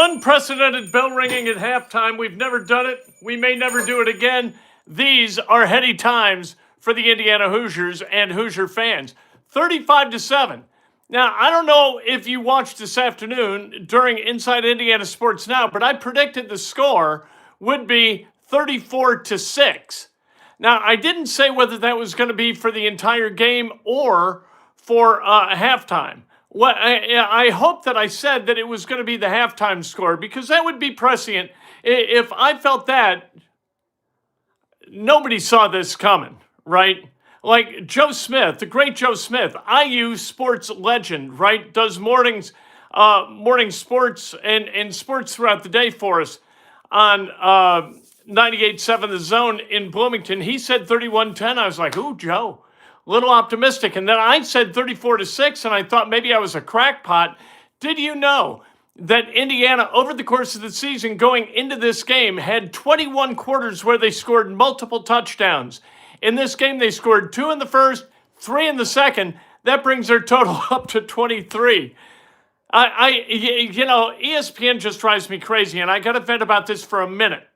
Unprecedented bell ringing at halftime. We've never done it. We may never do it again. These are heady times for the Indiana Hoosiers and Hoosier fans. 35-7. Now, I don't know if you watched this afternoon during Inside Indiana Sports Now, but I predicted the score would be 34-6. Now, I didn't say whether that was going to be for the entire game or for halftime. What I hope that I said that it was going to be the halftime score, because that would be prescient. If I felt that, nobody saw this coming, right? Like Joe Smith, the great Joe Smith, IU sports legend, right? Does morning sports and sports throughout the day for us on 98.7 The Zone in Bloomington. He said 31-10. I was like, ooh, Joe. Little optimistic. And then I said 34-6, and I thought maybe I was a crackpot. Did you know that Indiana, over the course of the season, going into this game, had 21 quarters where they scored multiple touchdowns? In this game, they scored 2 in the first, 3 in the second. That brings their total up to 23. ESPN just drives me crazy, and I got to vent about this for a minute.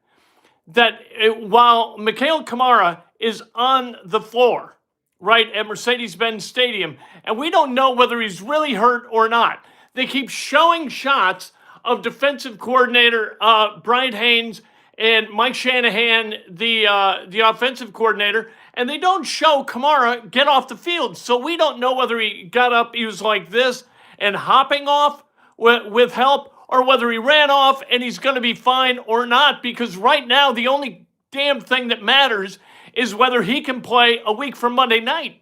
While Mikhail Kamara is on the floor, right, at Mercedes-Benz Stadium, and we don't know whether he's really hurt or not. They keep showing shots of defensive coordinator Brian Haynes and Mike Shanahan, the offensive coordinator, and they don't show Kamara get off the field. So we don't know whether he got up, he was like this, and hopping off with help, or whether he ran off and he's going to be fine or not, because right now the only damn thing that matters is whether he can play a week from Monday night.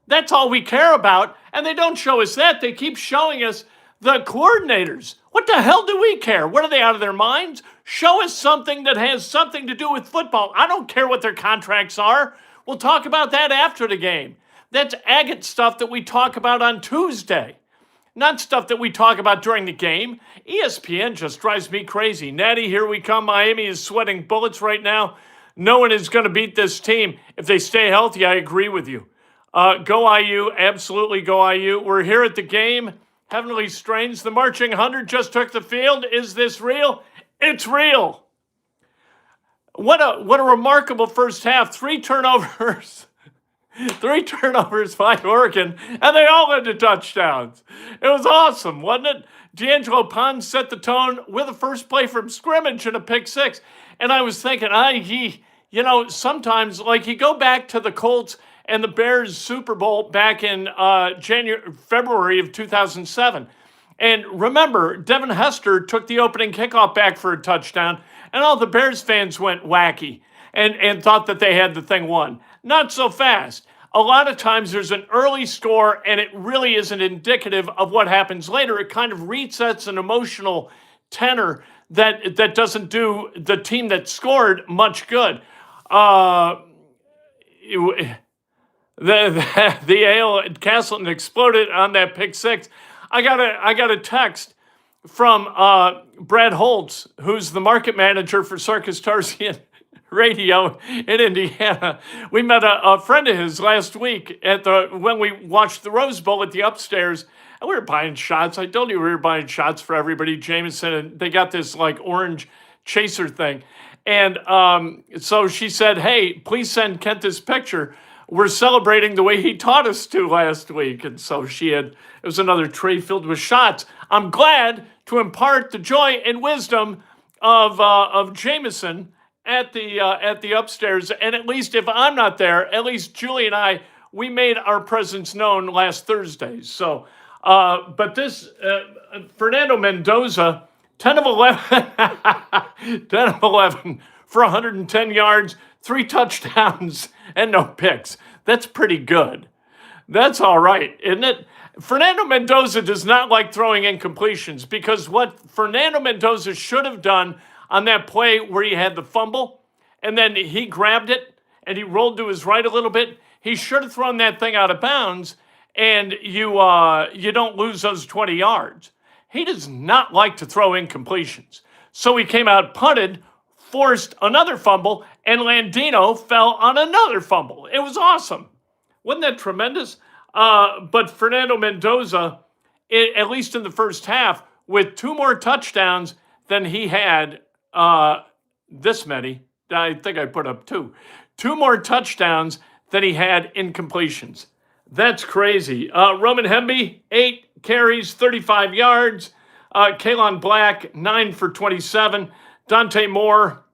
That's all we care about, and they don't show us that. They keep showing us the coordinators. What the hell do we care? What, are they out of their minds? Show us something that has something to do with football. I don't care what their contracts are. We'll talk about that after the game. That's agate stuff that we talk about on Tuesday, not stuff that we talk about during the game. ESPN just drives me crazy. Natty, here we come. Miami is sweating bullets right now. No one is going to beat this team if they stay healthy. I agree with you. Go IU. Absolutely go IU. We're here at the game. Heavenly Strains. The Marching 100 just took the field. Is this real? It's real. What a remarkable first half. 3 turnovers. 3 turnovers by Oregon, and they all led to touchdowns. It was awesome, wasn't it? D'Angelo Pons set the tone with a first play from scrimmage and a pick 6. And I was thinking, sometimes, like, you go back to the Colts and the Bears Super Bowl back in February of 2007. And remember, Devin Hester took the opening kickoff back for a touchdown, and all the Bears fans went wacky and thought that they had the thing won. Not so fast. A lot of times there's an early score, and it really isn't indicative of what happens later. It kind of resets an emotional tenor that doesn't do the team that scored much good. The ale at Castleton exploded on that pick 6. I got a text from Brad Holtz, who's the market manager for Circus Tarsian Radio in Indiana. We met a friend of his last week when we watched the Rose Bowl at the Upstairs. And we were buying shots. I told you we were buying shots for everybody, Jameson, and they got this like orange chaser thing. And so she said, hey, please send Kent this picture. We're celebrating the way he taught us to last week. And so it was another tray filled with shots. I'm glad to impart the joy and wisdom of Jameson at the Upstairs. And at least if I'm not there, at least Julie and I, we made our presence known last Thursday. So, but this, Fernando Mendoza, 10 of 11 for 110 yards, 3 touchdowns, and no picks. That's pretty good. That's all right, isn't it? Fernando Mendoza does not like throwing incompletions, because what Fernando Mendoza should have done on that play where he had the fumble, and then he grabbed it, and he rolled to his right a little bit, he should have thrown that thing out of bounds, and you don't lose those 20 yards. He does not like to throw incompletions. So he came out, punted, forced another fumble, and Landino fell on another fumble. It was awesome. Wasn't that tremendous? But Fernando Mendoza, at least in the first half, with 2 more touchdowns than he had this many. I think I put up two. Two more touchdowns than he had incompletions. That's crazy. Roman Hemby, 8 carries, 35 yards. Kalon Black, 9 for 27. Dante Moore,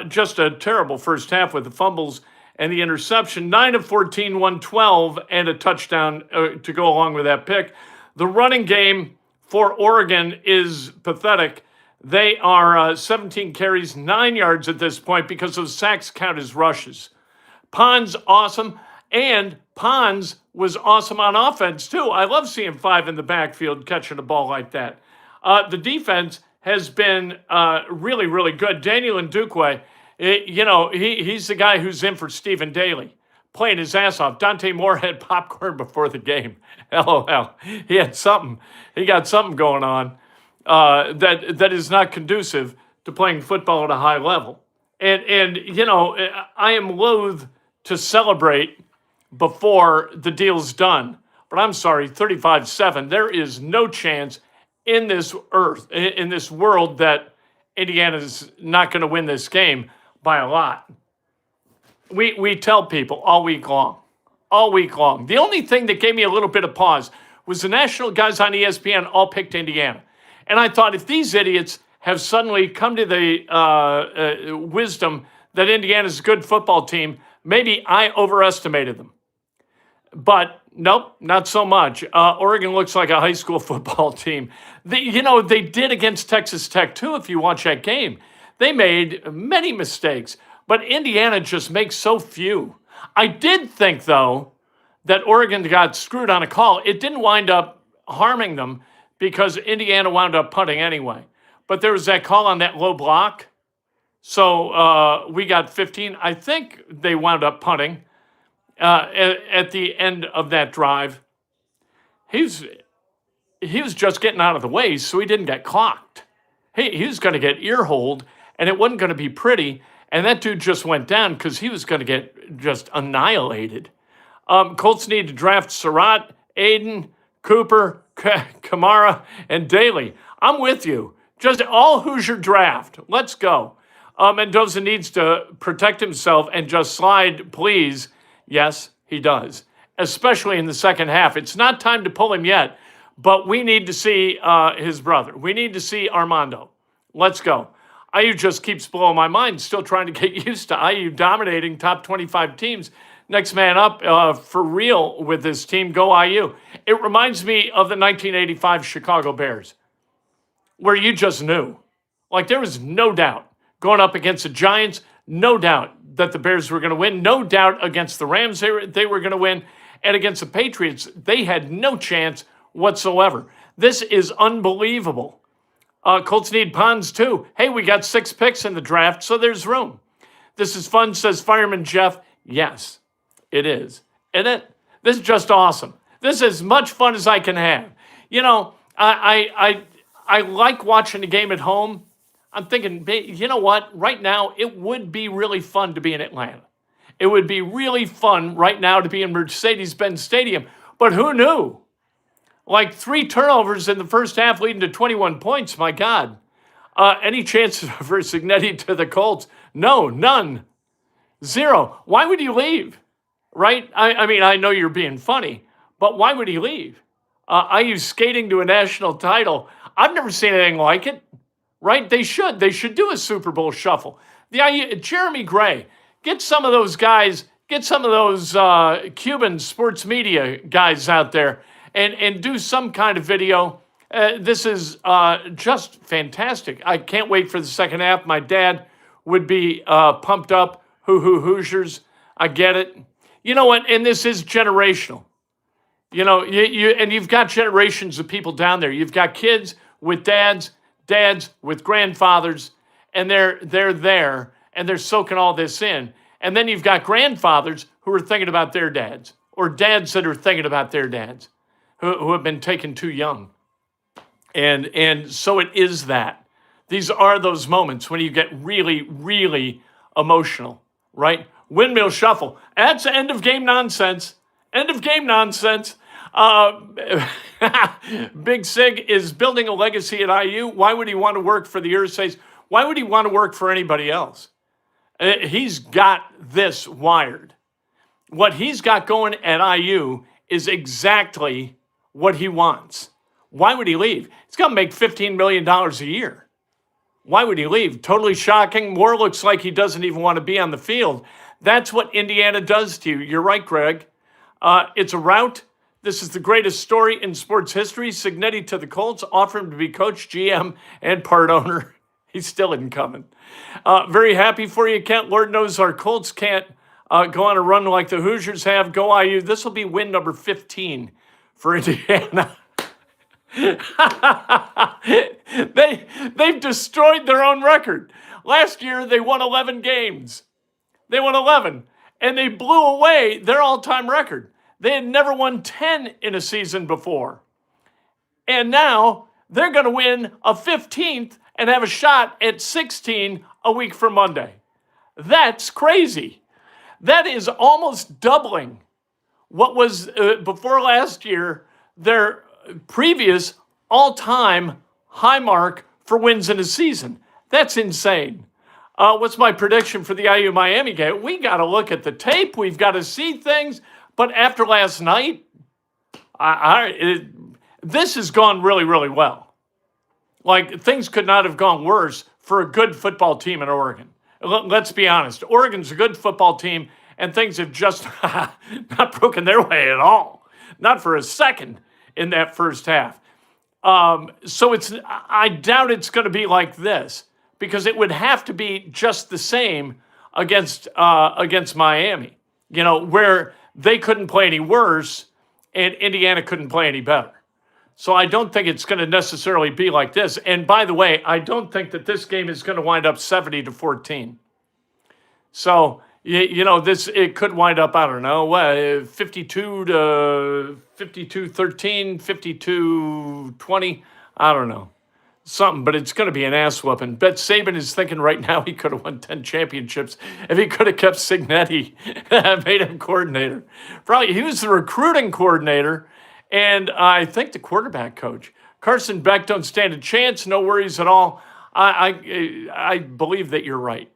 just a terrible first half with the fumbles and the interception. 9 of 14, 112, and a touchdown to go along with that pick. The running game for Oregon is pathetic. They are 17 carries, 9 yards at this point because those sacks count as rushes. Pons, awesome. And Pons was awesome on offense, too. I love seeing 5 in the backfield catching a ball like that. The defense has been really, really good. Daniel Ndukwe, he's the guy who's in for Stephen Daly, playing his ass off. Dante Moore had popcorn before the game. LOL. He had something. He got something going on that is not conducive to playing football at a high level. And I am loath to celebrate before the deal's done. But I'm sorry, 35-7. There is no chance in this world that Indiana's not going to win this game by a lot. We tell people all week long. The only thing that gave me a little bit of pause was the national guys on ESPN all picked Indiana. And I thought, if these idiots have suddenly come to the wisdom that Indiana's a good football team, maybe I overestimated them. But nope, not so much. Oregon looks like a high school football team. They did against Texas Tech, too, if you watch that game. They made many mistakes, but Indiana just makes so few. I did think, though, that Oregon got screwed on a call. It didn't wind up harming them because Indiana wound up punting anyway. But there was that call on that low block. So we got 15. I think they wound up punting at the end of that drive. He was just getting out of the way, so he didn't get clocked. He was going to get ear-holed, and it wasn't going to be pretty. And that dude just went down because he was going to get just annihilated. Colts need to draft Surratt, Aiden, Cooper, Kamara, and Daly. I'm with you. Just all Hoosier draft. Let's go. Mendoza needs to protect himself and just slide, please. Yes, he does, especially in the second half. It's not time to pull him yet, but we need to see his brother. We need to see Armando. Let's go. IU just keeps blowing my mind, still trying to get used to IU dominating top 25 teams. Next man up for real with this team, go IU. It reminds me of the 1985 Chicago Bears, where you just knew. Like, there was no doubt going up against the Giants, no doubt that the Bears were going to win, no doubt against the Rams they were going to win, and against the Patriots, they had no chance whatsoever. This is unbelievable. Colts need Pons too. Hey, we got 6 picks in the draft, so there's room. This is fun, says Fireman Jeff. Yes, it is. This is just awesome. This is as much fun as I can have. I like watching the game at home. I'm thinking, you know what? Right now, it would be really fun to be in Atlanta. It would be really fun right now to be in Mercedes-Benz Stadium. But who knew? Like 3 turnovers in the first half leading to 21 points. My God. Any chance for Cignetti to the Colts? No, none. 0. Why would he leave? Right? I mean, I know you're being funny, but why would he leave? IU skating to a national title. I've never seen anything like it. Right? They should do a Super Bowl shuffle. Jeremy Gray, get some of those guys, get some of those Cuban sports media guys out there and do some kind of video. This is just fantastic. I can't wait for the second half. My dad would be pumped up. Hoosiers. I get it. You know what? And this is generational. And you've got generations of people down there. You've got kids with dads with grandfathers, and they're there, and they're soaking all this in. And then you've got grandfathers who are thinking about their dads, or dads that are thinking about their dads, who have been taken too young. And so it is that. These are those moments when you get really, really emotional, right? Windmill shuffle. That's end of game nonsense. End of game nonsense. Uh, Big Sig is building a legacy at IU. Why would he want to work for the Ursays? Why would he want to work for anybody else? He's got this wired. What he's got going at IU is exactly what he wants. Why would he leave? He's going to make $15 million a year. Why would he leave? Totally shocking. Moore looks like he doesn't even want to be on the field. That's what Indiana does to you. You're right, Greg. It's a rout. This is the greatest story in sports history. Cignetti to the Colts, offer him to be coach, GM, and part owner. He still isn't coming. Very happy for you, Kent. Lord knows our Colts can't go on a run like the Hoosiers have. Go IU. This will be win number 15 for Indiana. They've destroyed their own record. Last year, they won 11 games. They won 11, and they blew away their all-time record. They had never won 10 in a season before. And now they're going to win a 15th and have a shot at 16 a week from Monday. That's crazy. That is almost doubling what was, before last year, their previous all-time high mark for wins in a season. That's insane. What's my prediction for the IU-Miami game? We got to look at the tape. We've got to see things. But after last night, this has gone really, really well. Like, things could not have gone worse for a good football team in Oregon. Let's be honest. Oregon's a good football team, and things have just not broken their way at all. Not for a second in that first half. So I doubt it's going to be like this, because it would have to be just the same against Miami, where they couldn't play any worse and Indiana couldn't play any better. So I don't think it's going to necessarily be like this. And by the way, I don't think that this game is going to wind up 70-14. So, it could wind up, I don't know, 52-13, 52-20, I don't know. Something, but it's going to be an ass whooping. Bet Saban is thinking right now he could have won 10 championships if he could have kept Cignetti and made him coordinator. Probably he was the recruiting coordinator, and I think the quarterback coach. Carson Beck don't stand a chance. No worries at all. I believe that you're right.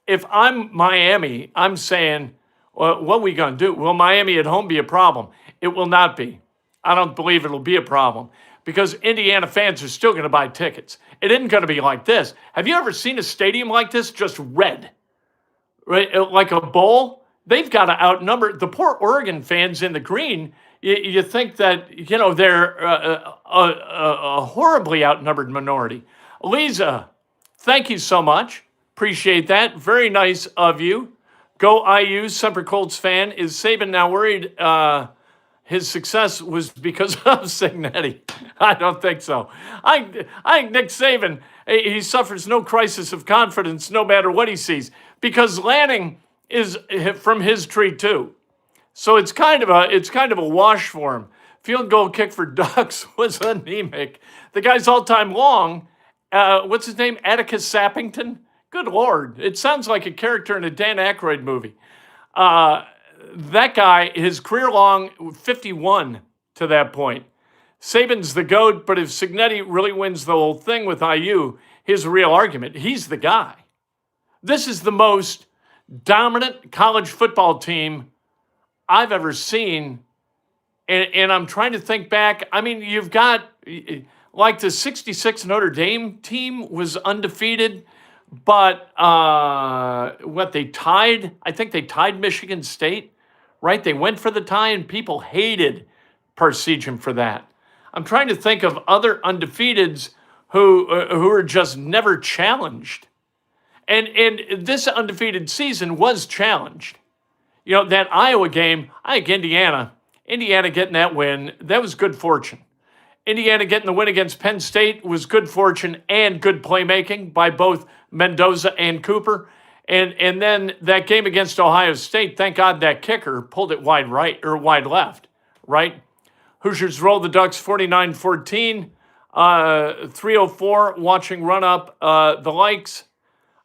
If I'm Miami, I'm saying, well, what are we going to do? Will Miami at home be a problem? It will not be. I don't believe it'll be a problem, because Indiana fans are still going to buy tickets. It isn't going to be like this. Have you ever seen a stadium like this just red? Right? Like a bowl? They've got to outnumber the poor Oregon fans in the green. You think that, they're a horribly outnumbered minority. Lisa, thank you so much. Appreciate that. Very nice of you. Go IU, Semper Colts fan. Is Saban now worried his success was because of Cignetti? I don't think so. I think Nick Saban, he suffers no crisis of confidence no matter what he sees, because Lanning is from his tree too. So it's kind of a wash for him. Field goal kick for Ducks was anemic. The guy's all-time long, what's his name? Atticus Sappington? Good Lord. It sounds like a character in a Dan Aykroyd movie. That guy, his career long, 51 to that point. Saban's the GOAT, but if Cignetti really wins the whole thing with IU, here's a real argument. He's the guy. This is the most dominant college football team I've ever seen. And I'm trying to think back. I mean, you've got, like, the 66 Notre Dame team was undefeated, but they tied? I think they tied Michigan State, right? They went for the tie, and people hated Parsegian for that. I'm trying to think of other undefeateds who are just never challenged. And this undefeated season was challenged. That Iowa game, I think Indiana getting that win, that was good fortune. Indiana getting the win against Penn State was good fortune and good playmaking by both Mendoza and Cooper. And then that game against Ohio State, thank God that kicker pulled it wide right or wide left, right? Hoosiers roll the Ducks 49-14, 304 watching run up the likes.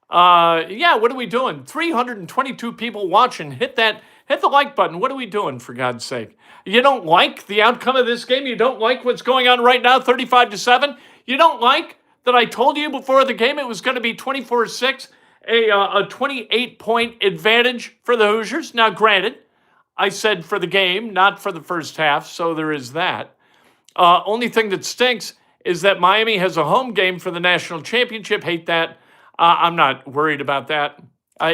What are we doing? 322 people watching. Hit that Hit the like button. What are we doing, for God's sake? You don't like the outcome of this game? You don't like what's going on right now, 35-7? You don't like that I told you before the game it was going to be 24-6, a 28-point advantage for the Hoosiers? Now, granted, I said for the game, not for the first half, so there is that. Only thing that stinks is that Miami has a home game for the national championship. Hate that. I'm not worried about that.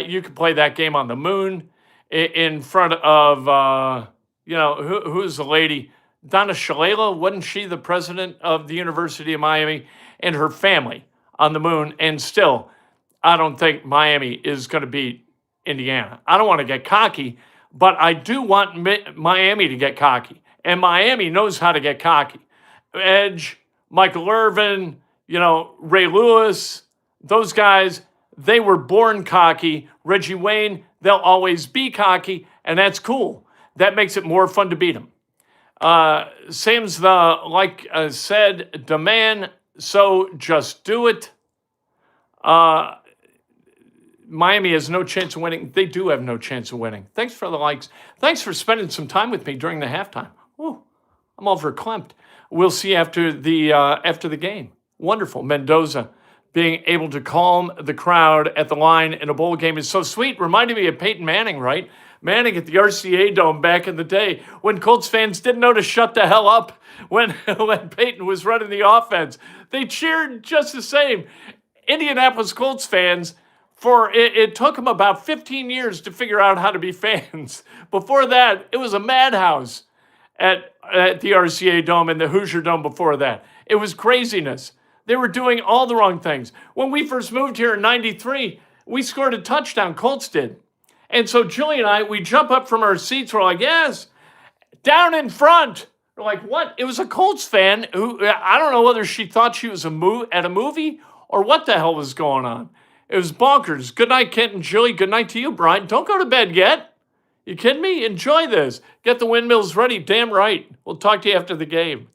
You could play that game on the moon in front of, who's the lady? Donna Shalala. Wasn't she the president of the University of Miami? And her family on the moon. And still, I don't think Miami is going to beat Indiana. I don't want to get cocky, but I do want Miami to get cocky. And Miami knows how to get cocky. Edge, Michael Irvin, Ray Lewis, those guys, they were born cocky. Reggie Wayne, they'll always be cocky, and that's cool. That makes it more fun to beat them. Sam's said, demand, so just do it. Miami has no chance of winning. They do have no chance of winning. Thanks for the likes. Thanks for spending some time with me during the halftime. Ooh, I'm all verklempt. We'll see after the game. Wonderful. Mendoza being able to calm the crowd at the line in a bowl game is so sweet. Reminded me of Peyton Manning, right? Manning at the RCA Dome back in the day when Colts fans didn't know to shut the hell up when Peyton was running the offense. They cheered just the same. Indianapolis Colts fans, it took them about 15 years to figure out how to be fans. Before that, it was a madhouse at the RCA Dome and the Hoosier Dome before that. It was craziness. They were doing all the wrong things. When we first moved here in 93, we scored a touchdown, Colts did. And so Julie and I, we jump up from our seats. We're like, yes, down in front. We're like, what? It was a Colts fan who, I don't know whether she thought she was at a movie or what the hell was going on. It was bonkers. Good night, Kent and Julie. Good night to you, Brian. Don't go to bed yet. You kidding me? Enjoy this. Get the windmills ready. Damn right. We'll talk to you after the game.